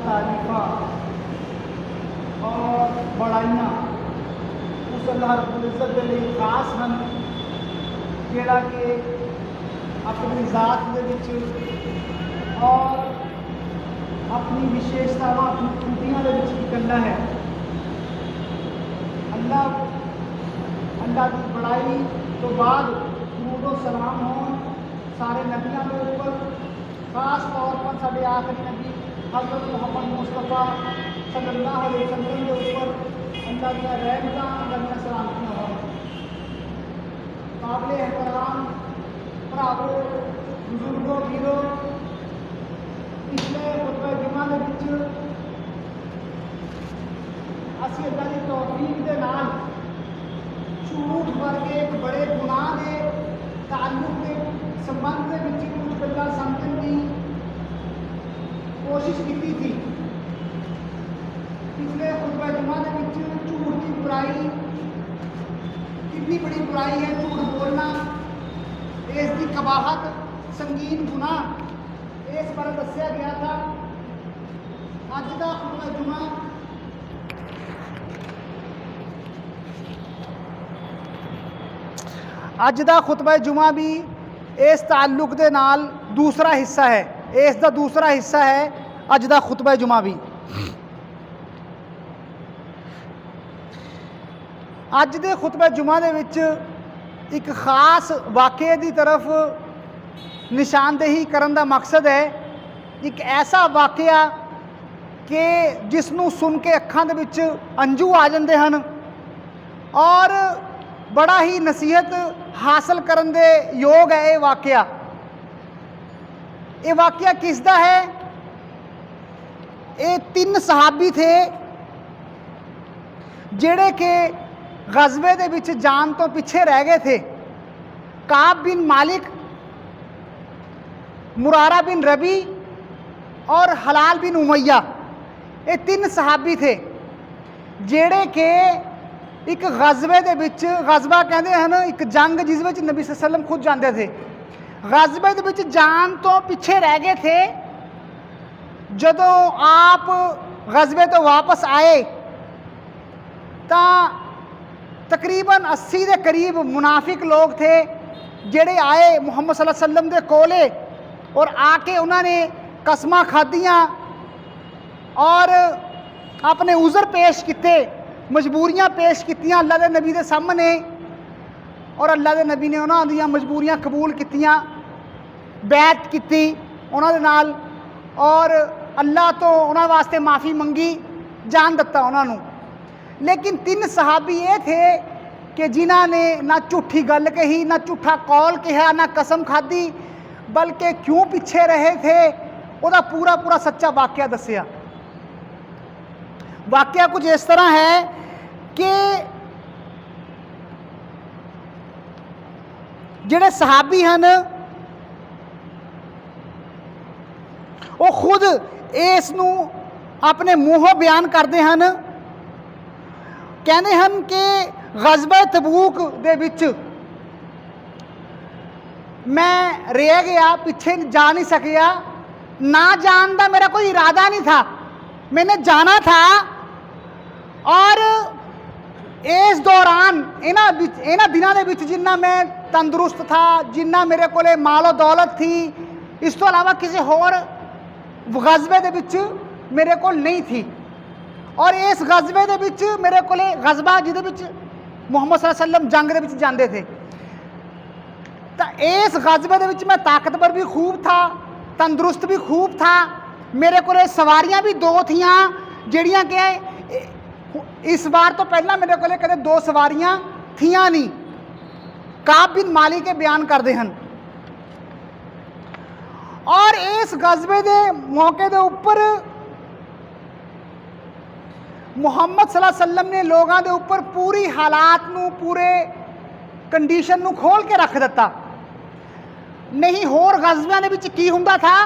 तारीफा और बड़ाइयाँ उस अल्लाह रब्बुल इज़्ज़त दे लिए खास हैं जिहड़ा कि अपनी ज़ात दे विच और अपनी विशेषतावां अपनी खूबियां दे विच इकल्ला है। अल्लाह की बड़ाई तो बाद दुरूद व सलाम होण सारे नबियों के ऊपर, खास तौर पर साडे आखिरी नबी हज़रत मोहम्मद मुस्तफ़ा सल्लल्लाहु अलैहि वसल्लम के ऊपर अल्लाह की रहमतां अल्लाह की सलामतियां होण। काबिल एहतराम भरावो, बुजुर्गों, वीरों, पिछले खुतबा जुमा दे विच असीं अल्लाह की तौफीक दे नाल झूठ वर्गे एक बड़े गुनाह के ताल्लुक के संबंध के विच कुछ गल्लां समझण की कोशिश की थी। पिछले खुतबा जुमा के विच झूठ की बुराई कितनी बड़ी बुराई है, झूठ बोलना, इसकी कबाहत, संगीन गुनाह, इस बारे दस्या गया था। अज का खुतबा जुमा अज का खुतबा जुमा भी इस ताल्लुक के नाल दूसरा हिस्सा है। इसका दूसरा हिस्सा है अज का खुतबा जुमा भी। अज के खुतबा जुमा दे विच एक खास वाक़े की तरफ निशानदेही करने का मकसद है। एक ऐसा वाक़या कि जिसनों सुन के अखां दे विच अंजू आ जाते हैं और बड़ा ही नसीहत हासिल करने दे योग है। ये वाक़या किसदा है? ये 3 सहाबी थे जिहड़े के गज़वे दे विच जान तो पिछे रह गए थे। काब बिन मालिक, मुरारा बिन रबी और हलाल बिन उमैया, ये 3 सहाबी थे जिहड़े के एक गज़वे दे विच, गज़वा कहते हैं एक जंग जिस विच नबी सल्लल्लाहु अलैहि वसल्लम खुद जाते थे, गज़वे दे विच जान तो पिछे रह गए थे। जदों आप गज़वे तो वापस आए तो तकरीबन 80 के करीब मुनाफिक लोग थे जिहड़े आए मुहम्मद सल्लल्लाहु अलैहि वसल्लम दे कोले और आके उन्होंने कसमां खादियां और अपने उज़र पेश किए, मजबूरियां पेश कीतियां अल्लाह के नबी के सामने। और अल्लाह के नबी ने उन्होंने दियां मजबूरियां कबूल कीतियां, बैत की उन्होंने नाल और अल्लाह तो उन्होंने वास्ते माफ़ी मंगी, जान दिता उन्होंने। लेकिन 3 सहाबी ये थे कि जिन्हों ने ना झूठी गल कही, ना झूठा कौल कहा, ना कसम खाधी, बल्कि क्यों पिछे रहे थे उसका पूरा पूरा सच्चा वाक़या दसिया। वाक़या कुछ इस तरह है कि जिहड़े सहाबी हैं वो खुद इसनू अपने मूँहों बयान करते हैं। कहते हैं कि गज़वा तबूक दे विच मैं रह गया, पिछे जा नहीं सकिया, ना जान का मेरा कोई इरादा नहीं था, मैंने जाना था। और इस दौरान इन्हां दिनों के विच जिन्ना मैं तंदुरुस्त था, जिन्ना मेरे को मालो दौलत थी, इस तो अलावा किसी होर गज़वे दे विच मेरे को नहीं थी। और इस गज़वे दे विच मेरे को गज़वा जिहदे विच ਮੁਹੰਮਦ ਸੱਲੱਲਾਹੁ अलैहि वसल्लम जंग ਦੇ ਵਿੱਚ ਜਾਂਦੇ थे। तो इस गजबे ਦੇ ਵਿੱਚ मैं ताकतवर भी खूब था, तंदुरुस्त भी खूब था, मेरे को सवारियां भी 2 थियां ਜਿਹੜੀਆਂ कि इस बार तो पहला मेरे को कदे 2 सवारियां थियां नहीं। काब बिन मालिक के बयान करते हैं। और इस गजबे के मौके के उपर मुहम्मद सल्लल्लाहु अलैहि वसल्लम ने लोगों के उपर पूरी हालात नूं, पूरे कंडीशन नूं खोल के रख दिता। नहीं होर गजबियां दे विच की हुंदा था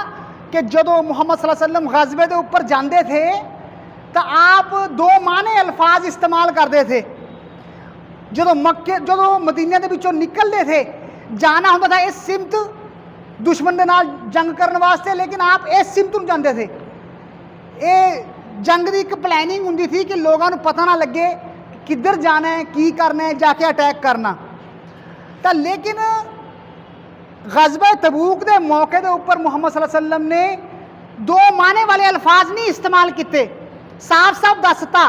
कि जदों मुहम्मद सल्लल्लाहु अलैहि वसल्लम गजबे के उपर जाते थे तो आप 2 माने अल्फाज इस्तेमाल करते थे। जदों मदीने के विचों निकलते थे, जाना होंदा था इस सिमत दुश्मन के नाल जंग करने वास्ते, लेकिन आप इस सिमत में जाते थे। ये जंग की एक प्लैनिंग होंदी थी कि लोगों को पता ना लगे किधर जाना है, की करना है, जाके अटैक करना। तो लेकिन गजबा तबूक के मौके के उपर मुहम्मद सल्लल्लाहु अलैहि वसल्लम ने 2 माने वाले अल्फाज नहीं इस्तेमाल किए, साफ साफ दसता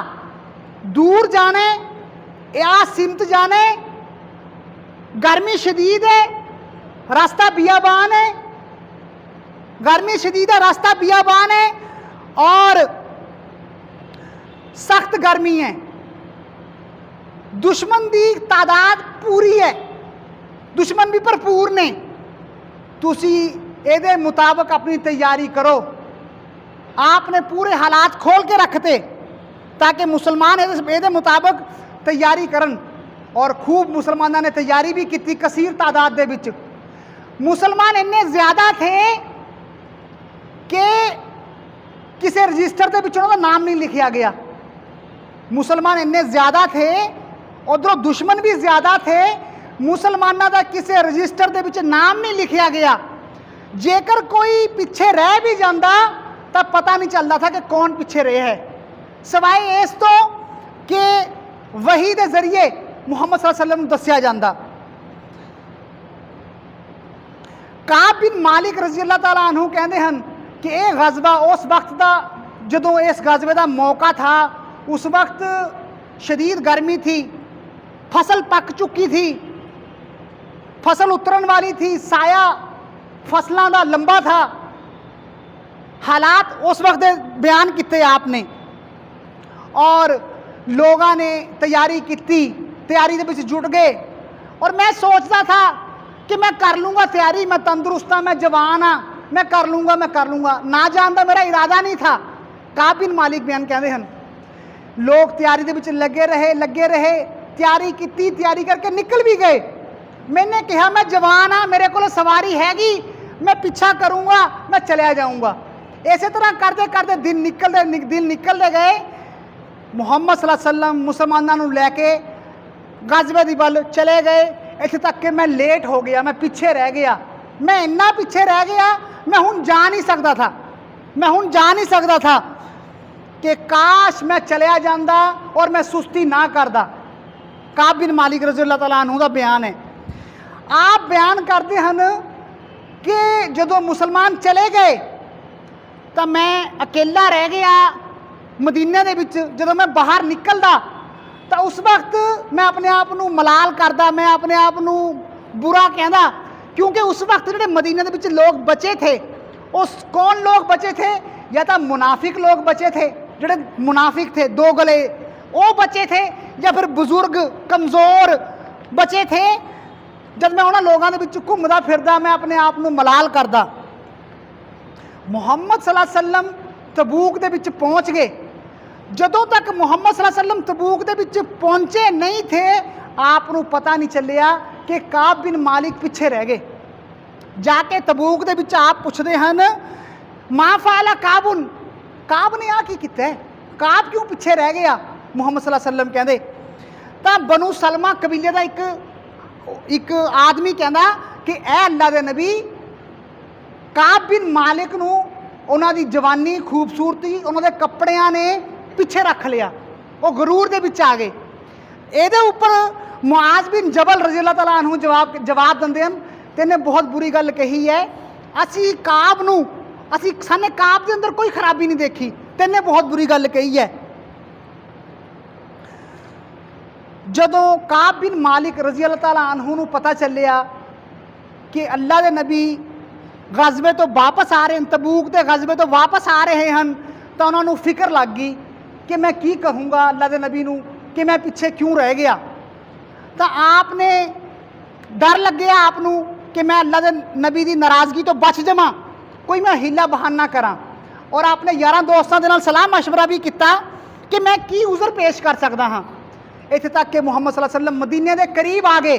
दूर जाने या सिमत जाने, गर्मी शदीद है, रास्ता बियाबान है, गर्मी शदीद है, रास्ता बियाबान है और सख्त गर्मी है, दुश्मन की तादाद पूरी है, दुश्मन भी भरपूर ने, तुसी ਇਹਦੇ मुताबिक अपनी तैयारी करो। आपने पूरे हालात खोल के रखते ताकि मुसलमान ਇਹਦੇ मुताबिक तैयारी करन। और खूब मुसलमानों ने तैयारी भी की, कसीर तादाद दे विच। मुसलमान इन्ने ज़्यादा थे कि किसी रजिस्टर के विच उन्होंने नाम नहीं लिखा गया। मुसलमान इन्ने ज़्यादा थे, उधरों दुश्मन भी ज़्यादा थे, मुसलमानों का किसी रजिस्टर के विच नाम नहीं लिखा गया। जेकर कोई पीछे रह भी जाता तो पता नहीं चलता था कि कौन पीछे रहे है, सवाए इस तो कि वही के जरिए मुहम्मद सल्लल्लाहु अलैहि वसल्लम दस्या जाता। काब बिन मालिक रजी अल्लाह तआला अन्हु कहते हैं कि यह गजबा उस वक्त का जदों इस गजबे का मौका था, उस वक्त शदीद गर्मी थी, फसल पक चुकी थी, फसल उतरन वाली थी, साया फसलों का लंबा था। हालात उस वक्त बयान किए आपने और लोगों ने तैयारी की, तैयारी के जुट गए। और मैं सोचता था कि मैं कर लूँगा तैयारी, मैं तंदुरुस्त हाँ, मैं जवान हाँ, मैं कर लूँगा, मैं कर लूँगा। ना जान का मेरा इरादा नहीं था। काब बिन मालिक बयान कहते हैं, लोग तैयारी के लगे रहे, तैयारी की, तैयारी करके निकल भी गए। मैंने कहा मैं जवान हाँ, मेरे को सवारी हैगी, मैं पीछा करूँगा, मैं चलिया जाऊँगा। इस तरह करते करते दिन निकलते गए। मुहम्मद सल्लल्लाहु अलैहि वसल्लम मुसलमानों को लैके गजबे दी बल चले गए। इत्थे तक कि मैं लेट हो गया, मैं पीछे रह गया, मैं इन्ना पीछे रह गया, मैं हुण जा नहीं सकता था, मैं हुण जा नहीं सकता था कि काश मैं चलिया जांदा और मैं सुस्ती ना करदा। काब बिन मालिक रज़ी अल्लाह तआला अन्हु दा बयान है। आप बयान करते हैं कि जदों मुसलमान चले गए तो मैं अकेला रह गया मदीने दे विच। जदों मैं बाहर निकलदा तो उस वक्त मैं अपने आप को मलाल करदा, मैं अपने आप को बुरा कहदा, क्योंकि उस वक्त जो मदीने दे विच लोग बचे थे, उस कौन लोग बचे थे? या तो मुनाफिक लोग बचे थे, जोड़े मुनाफिक थे, 2 गले, वो बचे थे, या फिर बुजुर्ग कमज़ोर बचे थे। जब मैं उन्होंने लोगों के विच घूमदा फिरदा, मैं अपने आप को मलाल करदा। मुहम्मद सल्लल्लाहु अलैहि वसल्लम तबूक दे विच पहुँच गए। जदों तक मुहम्मद सल्लल्लाहु अलैहि वसल्लम तबूक दे विच पहुँचे नहीं थे, आपनू पता नहीं चलिया कि काब बिन मालिक पीछे रह गए। जाके तबूक दे विच आप पुछदे हन मा फाला काबुन, काब ने आ की कीता है, काब क्यों पीछे रह गया? मुहम्मद सल्लल्लाहु अलैहि वसल्लम कहते तो बनु सलमा कबीले का एक आदमी कहता कि ए अल्लाह दे नबी, काब बिन मालिक नू उन्हां दी जवानी, खूबसूरती, उन्होंने कपड़ियां ने पिछे रख लिया, वो गरूर दे विच आ गए। ਇਹਦੇ ਉੱਪਰ मुआज बिन जबल रज़ी अल्लाह तआला अन्हु जवाब दिंदे हैं, तेने बहुत बुरी गल कही है, असी काब नू साने काब के अंदर कोई खराबी नहीं देखी, तेने बहुत बुरी गल कही है। जदों काब बिन मालिक रजी अल्लाह तआला अन्हु नूं पता चलिया कि अल्लाह के नबी गज़बे तो वापस आ रहे हैं, तबूक के गज़बे तो वापस आ रहे हैं, तो उन्होंने फिक्र लग गई कि मैं की कहूँगा अल्लाह के नबी नूं कि मैं पिछे क्यों रह गया। तो आपने डर लग गया आपनू कि मैं अल्लाह के नबी की नाराज़गी तो बच जावां, कोई मैं हीला बहाना करा। और आपने यारां दोस्तां दे नाल सलाह मशवरा भी किया कि मैं की उज़र पेश कर सकता हाँ। इत्थे तक कि मुहम्मद सल्लल्लाहु अलैहि वसल्लम मदीने के करीब आ गए।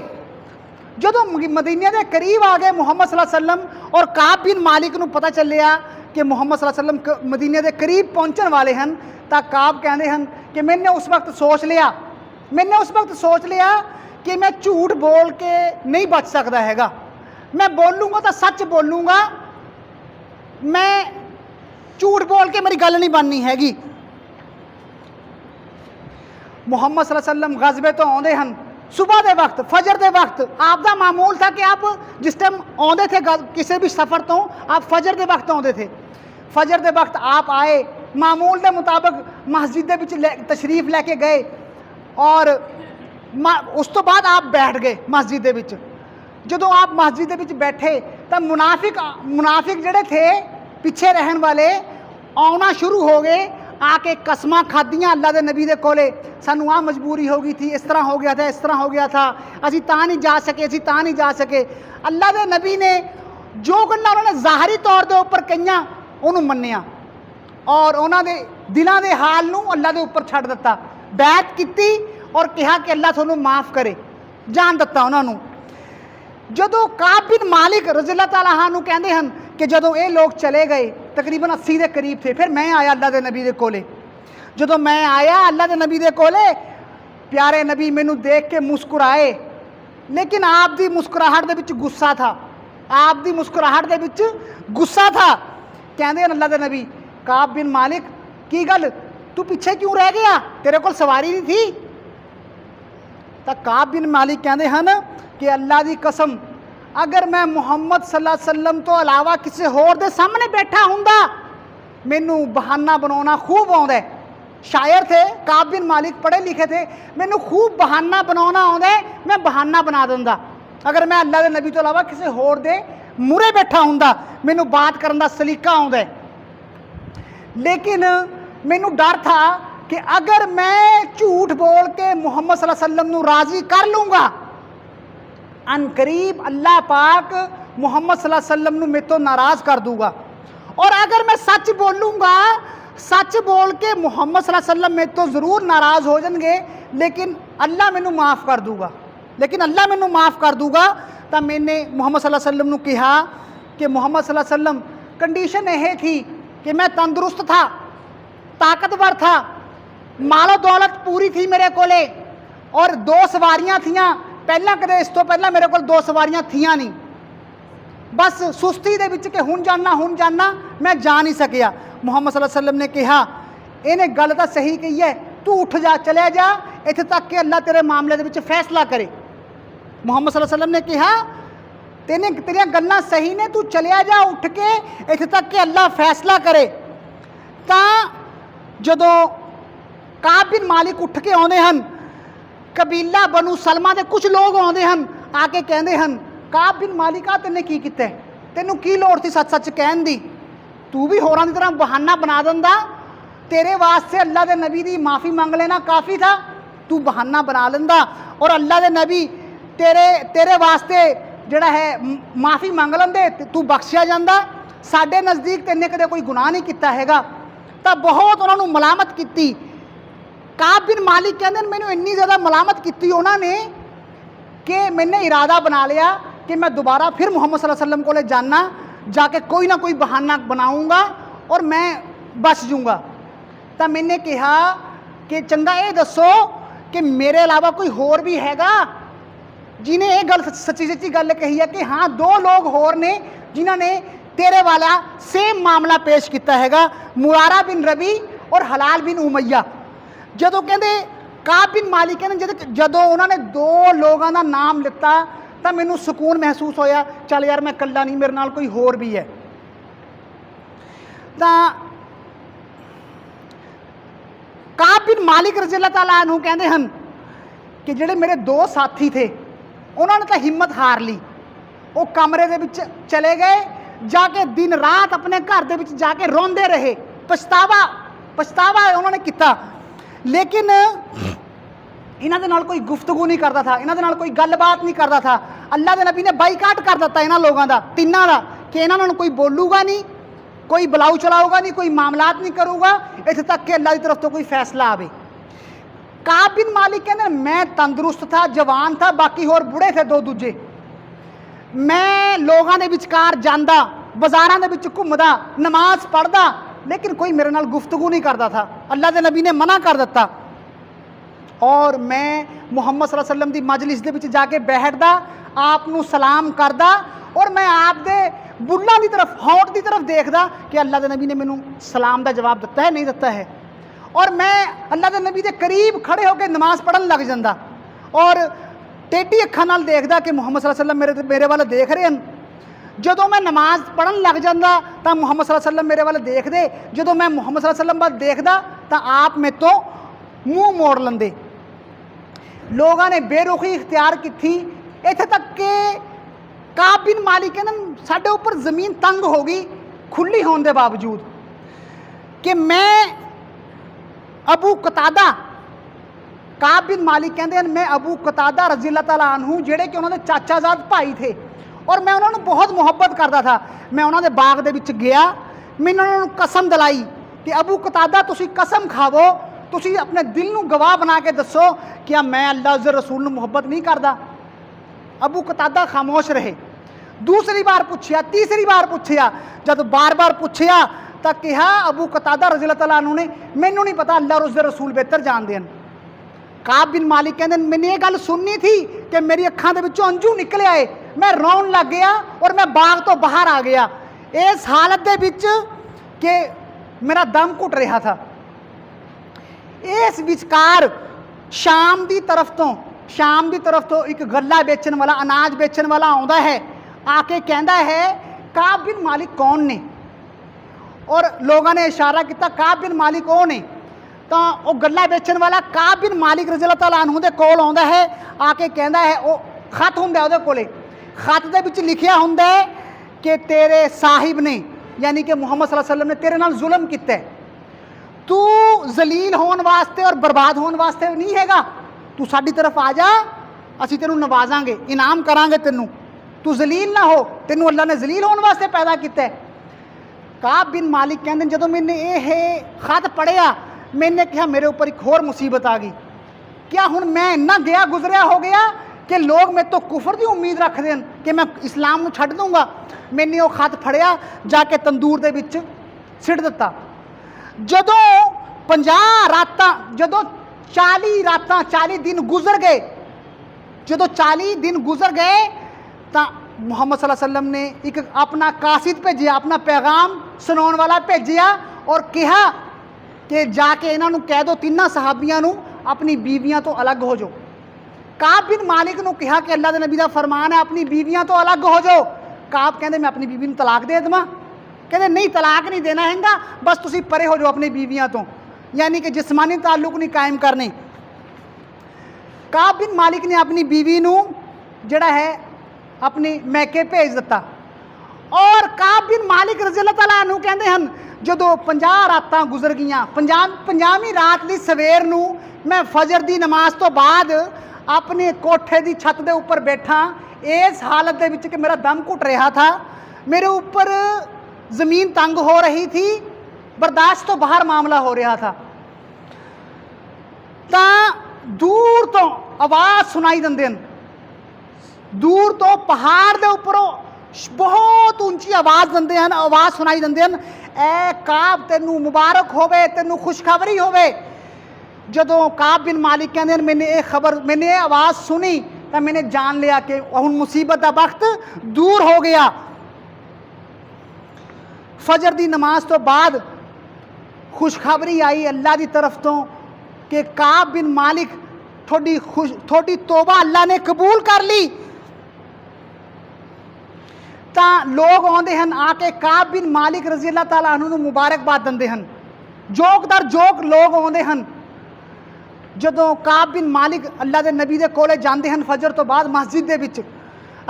जदों मदीने के करीब आ गए मुहम्मद सल्लल्लाहु अलैहि वसल्लम और काब बिन मालिक नूं पता चलिया कि मुहम्मद सल्लल्लाहु अलैहि वसल्लम मदीने के करीब पहुँचने वाले हैं, तो काब कहते हैं कि मैंने उस वक्त सोच लिया कि मैं झूठ बोल के नहीं बच सकता हैगा, मैं बोलूँगा तो सच बोलूँगा, मैं झूठ बोल के मेरी गल नहीं बननी हैगी। मुहम्मद सल्लल्लाहु अलैहि वसल्लम गज़बे तो आते हैं सुबह के वक्त, फजर के वक्त। आपका मामूल था कि आप जिस टाइम आते थे किसी भी सफ़र तो आप फजर के वक्त आते थे। फजर के वक्त आप आए, मामूल के मुताबिक मस्जिद के तशरीफ लैके गए और उस तो बाद आप बैठ गए मस्जिद के विच। जदों आप मस्जिद के विच बैठे तो मुनाफिक जिहड़े थे पिछे रहन वाले आना शुरू हो गए, आके कसमां खादियां अल्लाह के नबी के कोले, सानू आ मजबूरी हो गई थी, इस तरह हो गया था, इस तरह हो गया था, असी ता नहीं जा सके, असी ता नहीं जा सके। अल्लाह के नबी ने जो गल्लां उन्होंने ज़ाहरी तौर के उपर कईयां उन्होंने मन्निया और उन्होंने दिलों के हाल नूं अल्लाह के उपर छड्ड दिता, बैत की और कहा कि अल्लाह तुहानूं माफ़ करे, जान दिता उन्होंने। जदों काब बिन मालिक रज़ी अल्लाह तआला अन्हु कहते हैं कि जदों ये लोग चले गए तकरीबन 80 के करीब थे, फिर मैं आया अल्लाह के नबी के कोले। जदों मैं आया अल्लाह के नबी के कोले, प्यारे नबी मैनू देख के मुस्कुराए, लेकिन आप दी मुस्कुराहट दे विच गुस्सा था, आप दी मुस्कुराहट दे विच गुस्सा था। कहते हैं अल्लाह के नबी, काब बिन मालिक की गल तू पिछे क्यों रह गया, तेरे को सवारी नहीं थी? तो काब बिन मालिक कहते हैं कि अल्लाह की कसम, अगर मैं मुहम्मद सल्लल्लाहु अलैहि वसल्लम तो अलावा किसी होर दे सामने बैठा हुंदा मैनू बहाना बनाना खूब आउंदा है। शायर थे काब बिन मालिक, पढ़े लिखे थे, मैनू खूब बहाना बनाना आउंदा है, मैं बहाना बना दिंदा। अगर मैं अल्लाह के नबी तो अलावा किसी होर दे मूहरे बैठा हुंदा मैनू बात करन दा सलीका आउंदा है। लेकिन मैनू डर था कि अगर मैं झूठ बोल के मुहम्मद सल्लल्लाहु अलैहि वसल्लम नू राज़ी कर लूँगा, अनकरीब अल्लाह पाक मुहम्मद सल्लल्लाहु अलैहि वसल्लम नू मेरे तो नाराज़ कर दूँगा, और अगर मैं सच बोलूँगा, सच बोल के मुहम्मद सल्लल्लाहु अलैहि वसल्लम मेरे तो ज़रूर नाराज़ हो जाएंगे, लेकिन अल्लाह मैनू माफ़ कर दूँगा, तो मैंने मुहम्मद सल्लल्लाहु अलैहि वसल्लम नू कहा कि मुहम्मद सल्लल्लाहु अलैहि वसल्लम कंडीशन यह थी कि मैं तंदुरुस्त था, ताकतवर था, मालो दौलत पूरी थी मेरे कोले, और 2 सवारियां थियां, पहला कदे इस तो पहला मेरे को 2 सवारियां थियां नहीं, बस सुस्ती दे विच कि हुण जाना मैं जा नहीं सकिया। मुहम्मद सल्लल्लाहु अलैहि वसल्लम ने कहा, इन्हें गल तो सही कही है, तू उठ जा, चले जा, इत्थे तक कि अल्लाह तेरे मामले दे विच फैसला करे। मुहम्मद सल्लल्लाहु अलैहि वसल्लम ने कहा, तेरियां गल्लां सही ने, तू चलिया जा उठ के, इत्थे तक कि अल्लाह फैसला करे। तां जदों काब बिन मालिक उठ के आउंदे हन, कबीला बनु सलमा के कुछ लोग आउंदे हन, आके कहंदे हन, काब बिन मालिक आ तेने की कीता, तेनू की लोड़ थी सच सच कहन दी, तू भी होरां दी तरह बहाना बना दिंदा, तेरे वास्ते अल्लाह के नबी की माफ़ी मंग लेना काफ़ी था, तू बहाना बना लेंदा और अल्लाह के नबी तेरे वास्ते जिहड़ा है माफ़ी मंग लेंदे, तू बख्शिया जांदा, साडे नज़दीक तेने कदे कोई गुनाह नहीं किया हैगा। तो बहुत उन्होंने मलामत की। काब बिन मालिक कहते हैं, मैनू इन्नी ज़्यादा मलामत की उन्होंने कि मैंने इरादा बना लिया कि मैं दोबारा फिर मुहम्मद सल्लल्लाहु अलैहि वसल्लम को जाना, जाके कोई ना कोई बहाना बनाऊँगा और मैं बच जूँगा। तो मैंने कहा कि चंगा ये दसो कि मेरे अलावा कोई होर भी हैगा जिन्हें ये गल सच्ची सच्ची गल कही है कि हाँ 2 लोग होर ने जिन्होंने तेरे वाला सेम मामला पेश किया हैगा, मुरारा बिन रबी और हलाल बिन उमैया। जदों कहते काब बिन मालिक कहते जदों उन्होंने 2 लोगों का नाम लिता तो मैनू सुकून महसूस होया, चल यार मैं कल्ला नहीं, मेरे नाल कोई होर भी है। तो काब बिन मालिक रज़ी अल्लाह तआला अन्हु कहते हैं कि ਜਿਹੜੇ ਮੇਰੇ ਦੋ ਸਾਥੀ थे ਉਹਨਾਂ ਨੇ ਤਾਂ ਹਿੰਮਤ ਹਾਰ ਲਈ। ਉਹ ਕਮਰੇ ਦੇ ਵਿੱਚ ਚਲੇ ਗਏ, ਜਾ ਕੇ ਦਿਨ ਰਾਤ ਆਪਣੇ ਘਰ ਦੇ ਵਿੱਚ ਜਾ ਕੇ ਰੋਂਦੇ ਰਹੇ, ਪਛਤਾਵਾ ਉਹਨਾਂ ਨੇ ਕੀਤਾ। ਲੇਕਿਨ ਇਹਨਾਂ ਦੇ ਨਾਲ ਕੋਈ ਗੁਫ਼ਤਗੂ ਨਹੀਂ ਕਰਦਾ ਥਾ, ਇਹਨਾਂ ਦੇ ਨਾਲ ਕੋਈ ਗੱਲਬਾਤ ਨਹੀਂ ਕਰਦਾ ਥਾ। ਅੱਲਾ ਦੇ ਨਬੀ ਨੇ ਬਾਈਕਾਟ ਕਰ ਦਿੱਤਾ ਇਹਨਾਂ ਲੋਕਾਂ ਦਾ, ਤਿੰਨਾਂ ਦਾ, ਕਿ ਇਹਨਾਂ ਨੂੰ ਕੋਈ ਬੋਲੂਗਾ ਨਹੀਂ, ਕੋਈ ਬੁਲਾਊ ਚਲਾਊਗਾ नहीं, कोई मामलात नहीं करूँगा, इत्थे तक कि अल्लाह की तरफ तो कोई फैसला आवे। काब बिन मालिक कहते मैं तंदुरुस्त था, जवान था, बाकी होर बुढ़े थे दो दूजे। मैं लोगों के विचकार जांदा, बाजारां दे विच घुमदा, नमाज पढ़दा, लेकिन कोई मेरे नाल गुफ्तगू नहीं करता था। अल्लाह के नबी ने मना कर दिता। और मैं मुहम्मद सल्लल्लाहु अलैहि वसल्लम की मजलिस के विच जाके बैठदा, आप नूं सलाम करदा, और मैं आप दे बुल्लां की तरफ, होंठ की तरफ देखदा कि अल्लाह के नबी ने मैनू सलाम का जवाब दिता है नहीं दिता है। और मैं अल्लाह के नबी के करीब खड़े होकर नमाज पढ़न लग जांदा, और टेढ़ी अखां नाल देखदा कि मुहम्मद सल्लल्लाहु अलैहि वसल्लम मेरे वाल देख रहे हैं। जदों मैं नमाज पढ़न लग जांदा तां मुहम्मद सल्लल्लाहु अलैहि वसल्लम मेरे वाल देखदे, जदों मैं मुहम्मद सल्लल्लाहु अलैहि वसल्लम वाल देखदा तां आप मेरे तो मूँह मोड़ लैंदे। लोगों ने बेरुखी इख्तियार की थी, इत्थे तक कि काब बिन मालिक कहते साडे उपर जमीन तंग हो गई खुली होने के बावजूद, कि मैं अबू कतादा, काब बिन मालिक कहते हैं मैं अबू कतादा रज़ी अल्लाह तआला अन्हु जेड़े कि उन्होंने चाचाजाद भाई थे, और मैं उन्होंने बहुत मुहब्बत करता था। मैं उन्होंने बाग दे विच गया, मैंने उन्होंने कसम दिलाई कि अबू कतादा तुसी कसम खावो, तुसी अपने दिल नूं गवाह बना के दसो कि मैं अल्लाह उस रसूल नूं मुहब्बत नहीं करता। अबू कतादा खामोश रहे। दूसरी बार पूछया, तीसरी बार पूछया, जब बार बार पूछया तो कहा अबू कतादा रज़ी अल्लाह तआला अन्हु ने मैनू नहीं पता, अल्लाह और उसके रसूल बेहतर जानते हैं। काब बिन मालिक कहते मैंने ये गल सुननी थी कि मेरी अखां दे विचों अंजू निकले आए, मैं रोन लग गया और मैं बाग तो बाहर आ गया, इस हालत दे विच कि मेरा दम घुट रहा था। इस विचकार शाम की तरफ तो एक गल्ला बेचन वाला, अनाज बेचन वाला आउंदा है, आके कहता है काब बिन मालिक कौन ने, और लोगों ने इशारा किया काब बिन मालिक वो ने। तो वह गल्ला बेचन वाला काब बिन मालिक रज़ी अल्लाह तआला अन्हु दे कोल आउंदा है, आके कहता है वो खत हुंदा उहदे कोले, खत दे विच लिखिया हुंदा है कि तेरे साहिब ने यानी कि मुहम्मद सल्लल्लाहु अलैहि वसल्लम ने तेरे नाल जुल्म किया है, तू जलील होने वास्ते और बर्बाद होने वास्ते नहीं हैगा, तू साडी तरफ आ जा, असी तेनू नवाजांगे, इनाम करांगे तेनू, तू जलील ना हो, तेनू अल्लाह ने जलील होने वास्ते पैदा किया है। काब बिन मालिक कहते जो मैंने ये खत पढ़िया, मैंने कहा मेरे ऊपर एक होर मुसीबत आ गई, क्या हुण मैं इन्ना गया गुजरिया हो गया कि लोग मेरे तो कुफर की उम्मीद रखते हैं कि मैं इस्लाम को छड्ड दूंगा। मैंने वो खत फड़िया, जाके तंदूर दे विच सिट दिता। जदों 50 रातां, जदों 40 रातां 40 दिन गुजर गए, जदों 40 दिन गुजर गए तो मुहम्मद सल्लल्लाहु अलैहि वसल्लम ने एक अपना कासिद भेजिया, अपना पैगाम सुनाने वाला भेजिया, और कहा कि जाके इन्हों कह दो तीनों सहाबियां नूं अपनी बीवियां तो अलग हो जाओ। काब बिन मालिक नूं कहा कि अल्लाह के नबी का फरमान है अपनी बीवियां तो अलग हो जाओ। काब कहते मैं अपनी बीवी नूं तलाक दे देवां, कहते नहीं तलाक नहीं देना हैगा, बस तुसी परे हो जाओ अपनी बीवियां तो, यानी कि जिस्मानी ताल्लुक नहीं कायम करने। काब बिन मालिक ने अपनी बीवी नूं जिहड़ा है अपनी मैके भेज दिता, और काब बिन मालिक रज़ी अल्लाह तआला अन्हु कहते हैं जदों 50 रातां गुजर गईयां, 50वीं रात की सवेर नूं मैं फजर की नमाज तो बाद अपने कोठे की छत के उपर बैठा, इस हालत दे विच कि मेरा दम घुट रहा था, मेरे ऊपर ज़मीन तंग हो रही थी, बर्दाश्त तो बाहर मामला हो रहा था। तो दूर तो आवाज़ सुनाई देंदे हैं, दूर तो पहाड़ के उपरों बहुत ऊंची आवाज़ देंदे हैं, आवाज़ सुनाई देंदे हैं, ए काब तेनू मुबारक होवे, तेनू खुशखबरी होवे। जदों काब बिन मालिक कहते हैं मैंने ये खबर, मैंने ये आवाज़ सुनी तो मैंने जान लिया कि हुण मुसीबत का वक्त दूर हो गया। फजर की नमाज तो बाद खुशखबरी आई अल्लाह की तरफ तो कि काब बिन मालिक थोड़ी तौबा अल्लाह ने कबूल कर ली। तो लोग आते हैं आके काब बिन मालिक रज़ी अल्लाह तआला अन्हु नूं मुबारकबाद दिंदे हैं, जोक दर जोक लोग आते हैं, ਜਦੋਂ ਕਾਬ ਬਿਨ ਮਾਲਿਕ ਅੱਲਾ ਦੇ ਨਬੀ ਦੇ ਕੋਲੇ ਜਾਂਦੇ ਹਨ ਫਜਰ ਤੋਂ ਬਾਅਦ ਮਸਜਿਦ ਦੇ ਵਿੱਚ,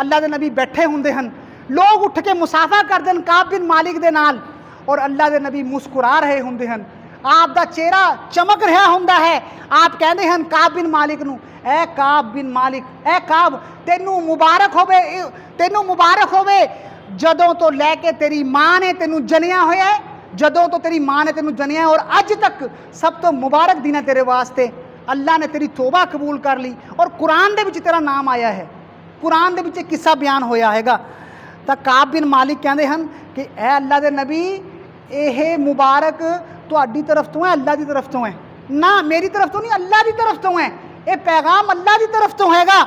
ਅੱਲਾ ਦੇ ਨਬੀ ਬੈਠੇ ਹੁੰਦੇ ਹਨ, ਲੋਕ ਉੱਠ ਕੇ ਮੁਸਾਫਾ ਕਰਦੇ ਹਨ ਕਾਬ ਬਿਨ ਮਾਲਿਕ ਦੇ ਨਾਲ, ਔਰ ਅੱਲਾ ਦੇ ਨਬੀ ਮੁਸਕਰਾ ਰਹੇ ਹੁੰਦੇ ਹਨ, ਆਪ ਦਾ ਚਿਹਰਾ ਚਮਕ ਰਿਹਾ ਹੁੰਦਾ ਹੈ। ਆਪ ਕਹਿੰਦੇ ਹਨ ਕਾਬ ਬਿਨ ਮਾਲਿਕ ਨੂੰ, ਐ ਕਾਬ ਬਿਨ ਮਾਲਿਕ, ਐ ਕਾਬ ਤੈਨੂੰ ਮੁਬਾਰਕ ਹੋਵੇ, ਤੈਨੂੰ ਮੁਬਾਰਕ ਹੋਵੇ ਜਦੋਂ ਤੋਂ ਲੈ ਕੇ ਤੇਰੀ ਮਾਂ ਨੇ ਤੈਨੂੰ ਜਨਿਆ ਹੋਇਆ ਹੈ, ਜਦੋਂ ਤੋਂ तेरी माँ ने तेन जनिया और अज तक सब तो मुबारक दिन है तेरे वास्ते। अल्लाह ने तेरी तौबा कबूल कर ली और कुरान दे विच तेरा नाम आया है, कुरान दे विच किस्सा बयान होया हैगा। तो काब बिन मालिक कहते हैं कि ए अल्लाह दे नबी, यह मुबारक तुहाडी तरफ तो है, अल्लाह की तरफ तो है ना, मेरी तरफ तो नहीं, अल्लाह की तरफ तो है, ये पैगाम अल्लाह की तरफ तो हैगा।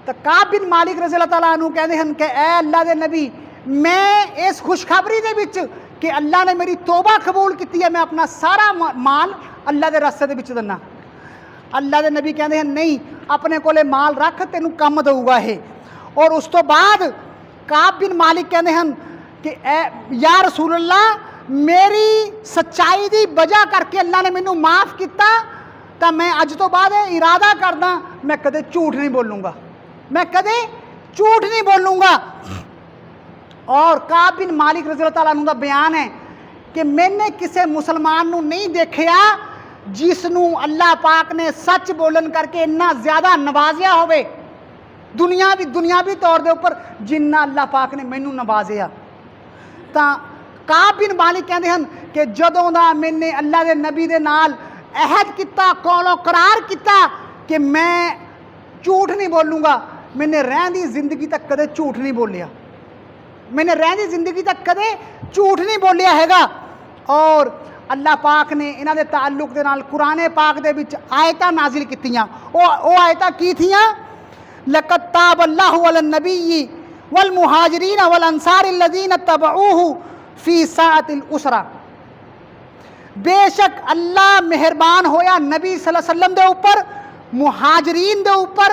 तो काब बिन मालिक रज़ी अल्लाह तआला अन्हु कहते हैं कि ए अल्लाह दे नबी, मैं इस खुशखबरी दे विच कि अल्लाह ने मेरी तौबा कबूल की है, मैं अपना सारा माल अल्लाह के रस्ते दे विच दिना। अल्लाह के नबी कहते हैं नहीं, अपने कोले माल रख, तेनू कम दूगा ये। और उस तो बाद काब बिन मालिक कहते हैं कि या रसूल अल्लाह, मेरी सच्चाई की वजह करके अल्लाह ने मैनू माफ़ किया, तो मैं अज तो बाद इरादा करदा मैं कदे झूठ नहीं बोलूँगा, मैं कदे झूठ नहीं बोलूँगा। और काब बिन मालिक रज़ी अल्लाह तआला अन्हु दा बयान है कि मैंने किसी मुसलमान नू नहीं देखिया जिसनू अल्लाह पाक ने सच बोलन करके इन्ना ज़्यादा नवाजिया होवे दुनियावी तौर के उपर जिन्ना अल्लाह पाक ने मैनू नवाजिया। तो काब बिन मालिक कहते हैं कि जदों दा मैंने अल्लाह के नबी दे नाल अहद किया, कौलो करार किया कि मैं झूठ नहीं बोलूँगा, मैंने रहंदी जिंदगी तक कदे झूठ नहीं बोलिया, मैंने रहंदी जिंदगी तक कदे झूठ नहीं बोलिया हैगा। और अल्लाह पाक ने इन्हां दे ताल्लुक दे नाल कुरान पाक दे विच आयतां नाजिल कीतियां। ओ आयतां की थियां? लक़द ताबल्लाहु अलन नबी वल मुहाजिरीन वल अंसार लज़ीना तबऊहु फी साअतिल उसरा। बेशक अल्लाह मेहरबान होया नबी सल्लल्लाहु अलैहि वसल्लम दे ऊपर, मुहाजिरीन दे ऊपर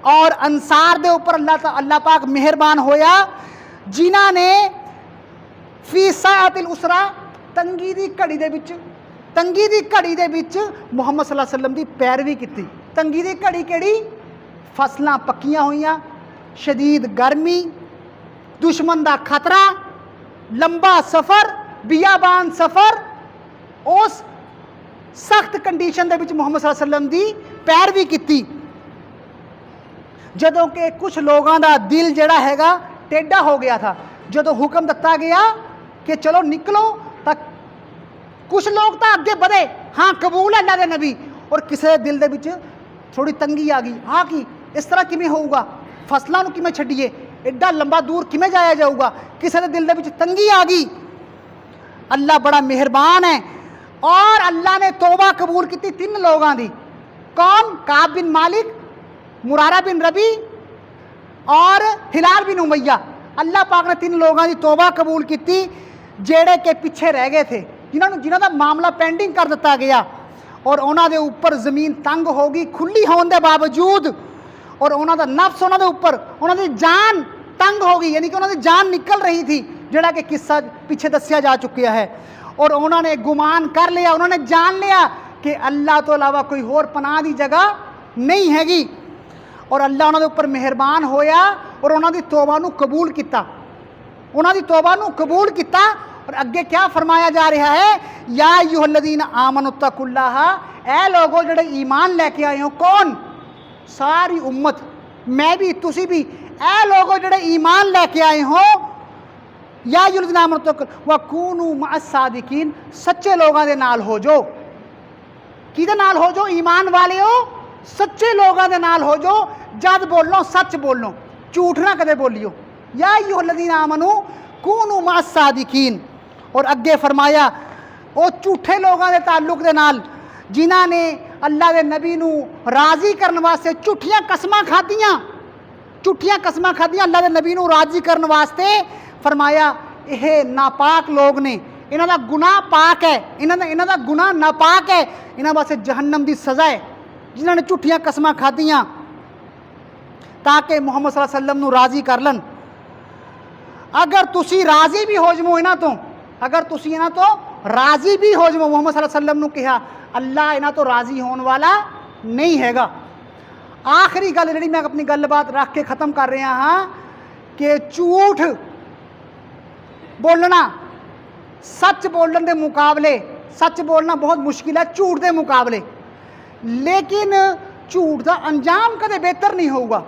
और अंसार दे ऊपर अल्लाह पाक मेहरबान होया जिन्हां ने फी साअतिल उसरा, तंगी दी घड़ी दे विच, तंगी दी घड़ी दे विच मुहम्मद सल्लल्लाहु अलैहि वसल्लम दी पैरवी की। तंगी दी घड़ी केड़ी? फसलां पक्कियां होईयां, शदीद गर्मी, दुश्मन दा खतरा, लंबा सफ़र, बियाबान सफ़र, उस सख्त कंडीशन दे विच मुहम्मद सल्लल्लाहु अलैहि वसल्लम दी पैरवी की। जदों कि कुछ लोगों का दिल जड़ा हैगा टेढ़ा हो गया था, जदों हुक्म दिता गया कि चलो निकलो, तो कुछ लोग तो अगे बढ़े, हाँ कबूल है अल्लाह के नबी, और किसी दिल दे विच थोड़ी तंगी आ गई, हाँ कि इस तरह किमें होऊगा, फसलों को किमें छड्डिए, एड्डा लंबा दूर किमें जाया जाऊगा, किसी के दिल दे विच तंगी आ गई। अल्लाह बड़ा मेहरबान है और अल्लाह ने तौबा कबूल की 3 लोगों की। कौन? काब बिन मालिक, मुरारा बिन रबी और हिलाल बिन उमैया। अल्लाह पाक ने 3 लोगों की तौबा कबूल की जेड़े के पिछे रह गए थे, जिन्हों का मामला पेंडिंग कर दिता गया, और उन्होंने ऊपर जमीन तंग हो गई खुली होने के बावजूद, और उन्होंने नफ्स उन्होंने ऊपर, उन्होंने जान तंग हो गई, यानी कि उन्होंने जान निकल रही थी, जोड़ा कि किस्सा पीछे दसिया जा चुका है। और उन्होंने गुमान कर लिया, उन्होंने जान लिया कि अल्लाह तो अलावा कोई होर पनाह की जगह नहीं हैगी, और अल्लाह उन्होंने ऊपर मेहरबान होया और उन्होंने तौबा नू कबूल किया, उन्होंने तौबा नू कबूल किया। और अगे क्या फरमाया जा रहा है? या अय्युहल्लज़ीना आमनुत्तकुल्लाह, ए लोगो जड़े ईमान लैके आए हो। कौन? सारी उम्मत, मैं भी तुसी भी, ए लोगो जड़े ईमान लैके आए हो, या अय्युहल्लज़ीना आमनुत्तकुल्लाह वकूनू मअस-सादिकीन, सच्चे लोगों के नाल हो जो। किहदे नाल हो जो? ईमान वाले हो, सच्चे लोगों के नाल हो जो, जद बोलो सच बोलो, झूठ ना कदे बोलियो। या अय्युहल्लज़ीना आमनू कूनू मअस-सादिकीन। और अगे फरमाया वो झूठे लोगों के ताल्लुक दे नाल जिन्हां ने अल्लाह के नबी नू राजी करने वास्ते झूठियां कसमां खादियां, झूठियां कसमां खादियां अल्लाह के नबी नू राजी करने वास्ते। फरमाया यह नापाक लोग ने, इन्हां दा गुनाह पाक है, इन्हां दा गुनाह नापाक है, इन्हां वास्ते जहन्नम की सज़ा है जिन्हां ने झूठियां कसमां खादियां ताकि मुहम्मद सल्लल्लाहु अलैहि वसल्लम नू राजी कर लन। ਅਗਰ ਤੁਸੀਂ ਰਾਜ਼ੀ ਵੀ ਹੋ ਜਾਵੋ ਇਹਨਾਂ ਤੋਂ, ਅਗਰ ਤੁਸੀਂ ਇਹਨਾਂ ਤੋਂ ਰਾਜ਼ੀ ਵੀ ਹੋ ਜਾਵੋ, ਮੁਹੰਮਦ ਸੱਲੱਲਾਹੁ ਅਲੈहि ਵਸੱਲਮ ਨੂੰ ਕਿਹਾ ਅੱਲਾ ਇਹਨਾਂ ਤੋਂ ਰਾਜ਼ੀ ਹੋਣ ਵਾਲਾ ਨਹੀਂ ਹੈਗਾ। ਆਖਰੀ ਗੱਲ ਜਿਹੜੀ ਮੈਂ ਆਪਣੀ ਗੱਲਬਾਤ ਰੱਖ ਕੇ ख़त्म कर रहा हाँ कि झूठ बोलना सच बोलने के मुकाबले, सच बोलना बहुत मुश्किल है झूठ के मुकाबले, लेकिन झूठ का अंजाम कदे बेहतर नहीं होगा।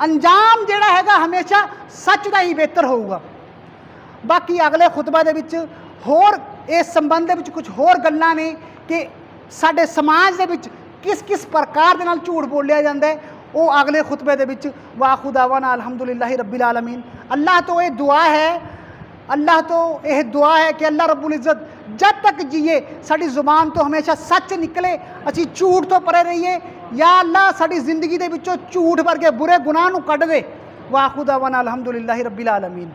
अंजाम जिहड़ा हैगा हमेशा सच का ही बेहतर होगा। बाकी अगले खुतबा दे विच होर इस संबंध दे विच कुछ होर गल्लां ने कि साडे समाज दे विच किस किस प्रकार दे नाल झूठ बोलिया जाता है, वो अगले खुतबे दे विच। वाखिर दावाना अल्हम्दुलिल्लाहि रब्बिल आलमीन। अल्लाह तो ये दुआ है, अल्लाह तो यह दुआ है कि अल्लाह रब्बुल इज़्ज़त जब तक जिए साड़ी जुबान तो हमेशा सच निकले, असी झूठ तो परे रहिए। या अल्लाह साड़ी जिंदगी दे विचों झूठ वर्गे बुरे गुनाह नूं कढ दे। वाखिर दावाना अल्हम्दुलिल्लाहि रब्बिल आलमीन।